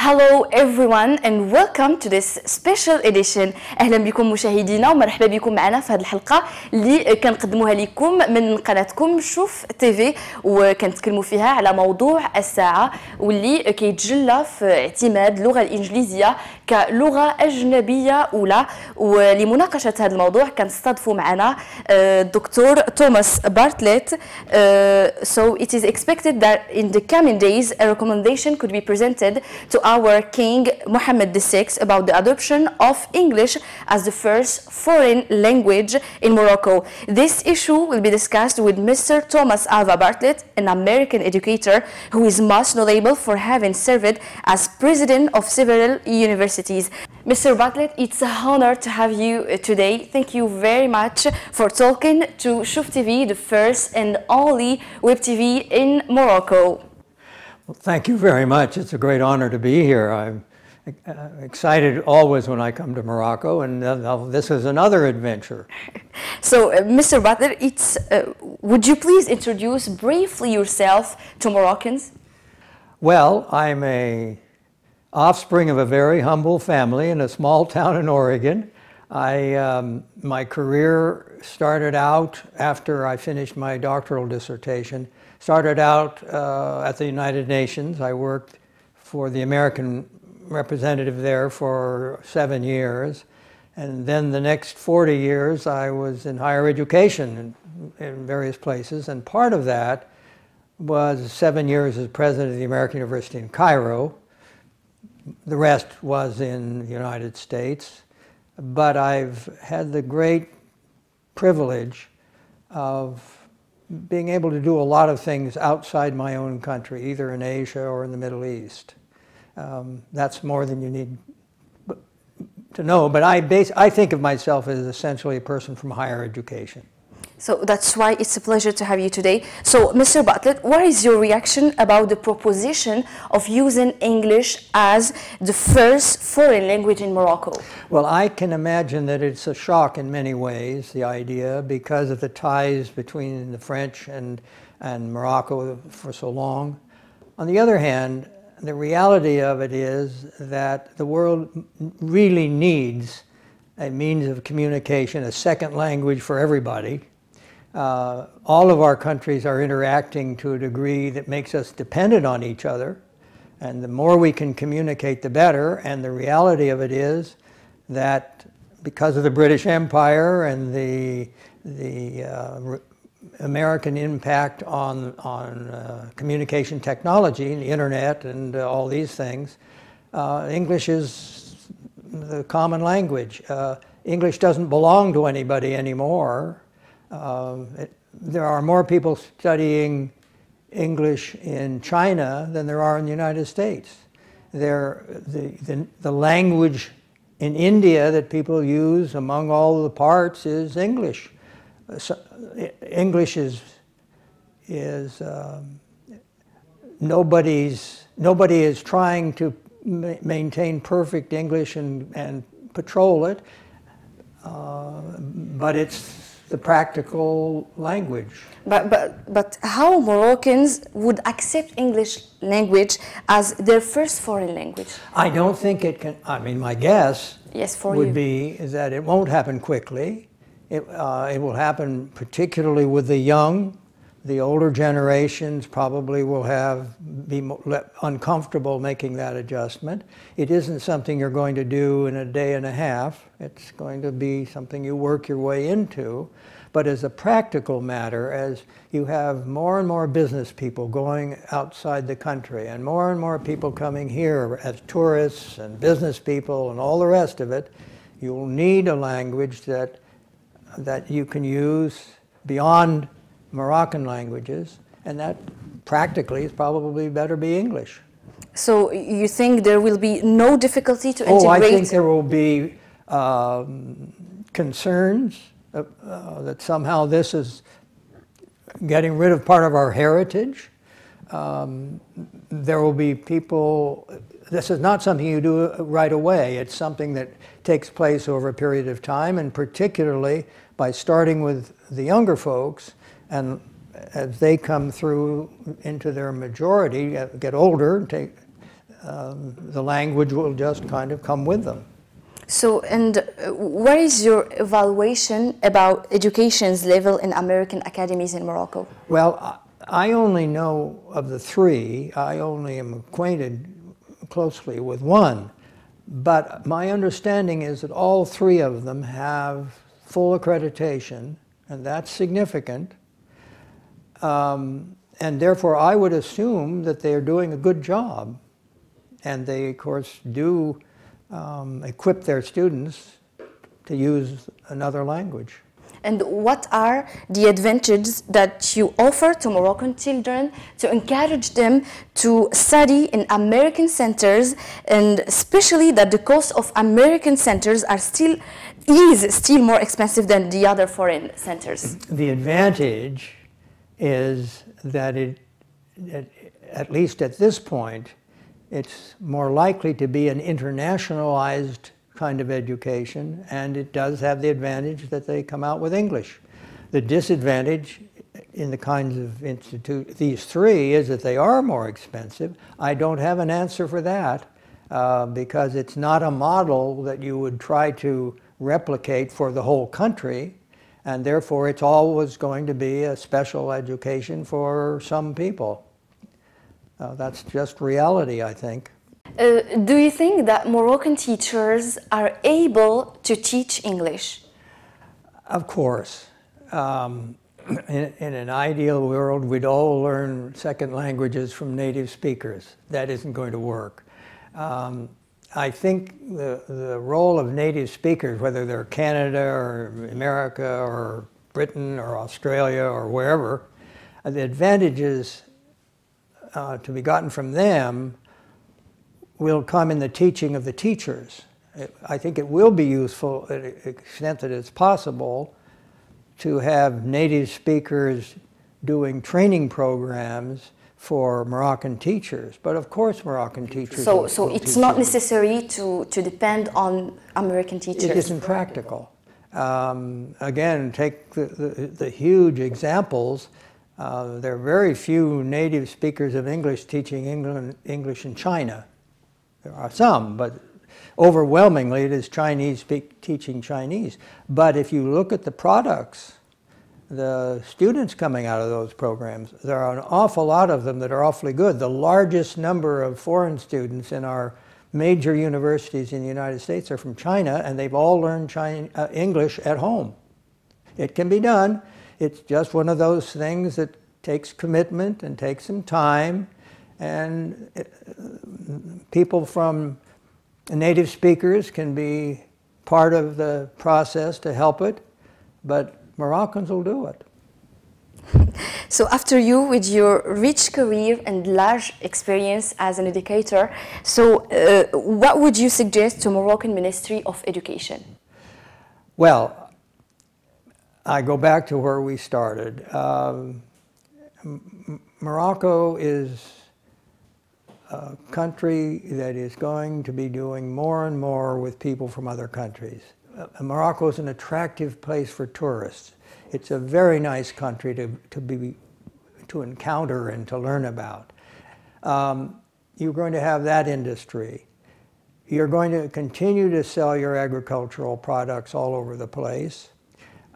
Hello everyone and welcome to this special edition. اهلا بكم مشاهدينا ومرحبا بكم معنا في هذه الحلقه اللي كنقدموها لكم من قناتكم شوف تيفي، وكنتكلموا فيها على موضوع الساعه واللي كيتجلى في اعتماد اللغه الانجليزيه كلغه اجنبيه اولى. ولمناقشه هذا الموضوع كنستضيفوا معنا الدكتور توماس بارتليت. So it is expected that in the coming days a recommendation could be presented to our King Mohammed VI about the adoption of English as the first foreign language in Morocco. This issue will be discussed with Mr. Thomas Alva Bartlett, an American educator who is most notable for having served as president of several universities. Mr. Bartlett, it's an honor to have you today. Thank you very much for talking to Shuf TV, the first and only web TV in Morocco. Well, thank you very much. It's a great honor to be here. I'm excited always when I come to Morocco, and this is another adventure. So, Mr. Butler, would you please introduce briefly yourself to Moroccans? Well, I'm a offspring of a very humble family in a small town in Oregon. My career started out after I finished my doctoral dissertation. Started out at the United Nations. I worked for the American representative there for 7 years. And then the next 40 years I was in higher education in various places. And part of that was 7 years as president of the American University in Cairo. The rest was in the United States. But I've had the great privilege of being able to do a lot of things outside my own country, either in Asia or in the Middle East. That's more than you need to know, but I think of myself as essentially a person from higher education. So that's why it's a pleasure to have you today. So, Mr. Bartlett, what is your reaction about the proposition of using English as the first foreign language in Morocco? Well, I can imagine that it's a shock in many ways, the idea, because of the ties between the French and Morocco for so long. On the other hand, the reality of it is that the world really needs a means of communication, a second language for everybody. All of our countries are interacting to a degree that makes us dependent on each other, and the more we can communicate, the better. And the reality of it is that because of the British Empire and the American impact on communication technology, the internet and all these things, English is the common language. English doesn't belong to anybody anymore. There are more people studying English in China than there are in the United States. The language in India that people use among all the parts is English. So, English is nobody is trying to maintain perfect English and patrol it, but it's the practical language. But how Moroccans would accept English language as their first foreign language? I don't think it can. I mean, my guess would be that it won't happen quickly. It will happen particularly with the young. The older generations probably will be uncomfortable making that adjustment. It isn't something you're going to do in a day and a half. It's going to be something you work your way into. But as a practical matter, as you have more and more business people going outside the country and more people coming here as tourists and business people and all the rest of it, you'll need a language that you can use beyond Moroccan languages, and that practically is probably better be English. So you think there will be no difficulty to integrate? Oh, I think there will be concerns that somehow this is getting rid of part of our heritage. There will be people, this is not something you do right away. It's something that takes place over a period of time, and particularly by starting with the younger folks, and as they come through into their majority, get older, the language will just kind of come with them. So, and what is your evaluation about education's level in American academies in Morocco? Well, I only know of the three. I only am acquainted closely with one. But my understanding is that all three of them have full accreditation, and that's significant. And therefore, I would assume that they are doing a good job. And they, of course, do equip their students to use another language. And what are the advantages that you offer to Moroccan children to encourage them to study in American centers, and especially that the cost of American centers is still more expensive than the other foreign centers? The advantage is that at least at this point, it's more likely to be an internationalized kind of education, and it does have the advantage that they come out with English. The disadvantage in the kinds of these three is that they are more expensive. I don't have an answer for that because it's not a model that you would try to replicate for the whole country, and therefore it's always going to be a special education for some people. That's just reality, I think. Do you think that Moroccan teachers are able to teach English? Of course. In an ideal world, we'd all learn second languages from native speakers. That isn't going to work. I think the role of native speakers, whether they're Canada or America or Britain or Australia or wherever, the advantages to be gotten from them will come in the teaching of the teachers. I think it will be useful to the extent that it's possible to have native speakers doing training programs for Moroccan teachers. But of course Moroccan teachers So it's not necessary to depend on American teachers? It isn't practical. Again, take the huge examples. There are very few native speakers of English teaching English in China. There are some, but overwhelmingly it is Chinese teaching Chinese. But if you look at the products, the students coming out of those programs, there are an awful lot of them that are awfully good. The largest number of foreign students in our major universities in the United States are from China, and they've all learned English at home. It can be done. It's just one of those things that takes commitment and takes some time, and people from native speakers can be part of the process to help it, but Moroccans will do it. So after you, with your rich career and large experience as an educator, so what would you suggest to Moroccan Ministry of Education? Well, I go back to where we started. Morocco is a country that is going to be doing more and more with people from other countries. Morocco is an attractive place for tourists. It's a very nice country to encounter and to learn about. You're going to have that industry. You're going to continue to sell your agricultural products all over the place.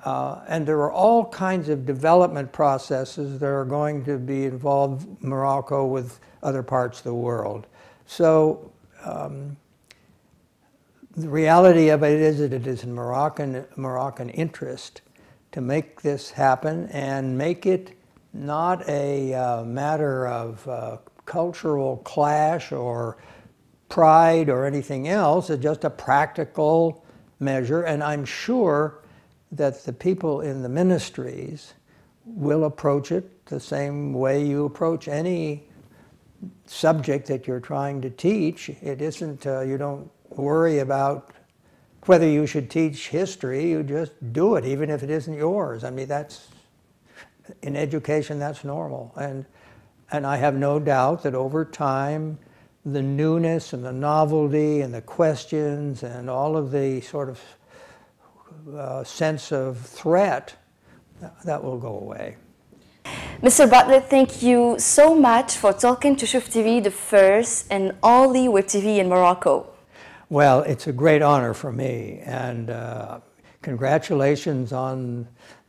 And there are all kinds of development processes that are going to be involved in Morocco with other parts of the world. So the reality of it is that it is in Moroccan interest to make this happen and make it not a matter of cultural clash or pride or anything else. It's just a practical measure, and I'm sure that the people in the ministries will approach it the same way you approach any subject that you're trying to teach. It isn't, you don't worry about whether you should teach history, you just do it, even if it isn't yours. I mean, in education, that's normal. And I have no doubt that over time, the newness and the novelty and the questions and all of the sort of sense of threat, that will go away. Mr. Butler, thank you so much for talking to Shuf TV, the first and only web TV in Morocco. Well, it's a great honor for me, and congratulations on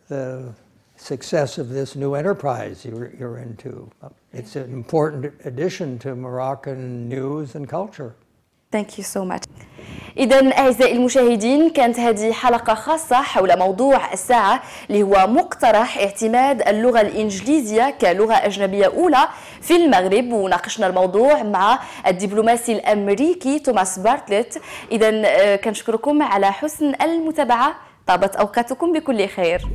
the success of this new enterprise you're into. It's an important addition to Moroccan news and culture. Thank you so much. إذن أعزائي المشاهدين، كانت هذه حلقة خاصة حول موضوع الساعة اللي هو مقترح اعتماد اللغة الإنجليزية كلغة أجنبية أولى في المغرب، وناقشنا الموضوع مع الدبلوماسي الأمريكي توماس بارتلت. إذن كنشكركم على حسن المتابعة، طابت أوقاتكم بكل خير.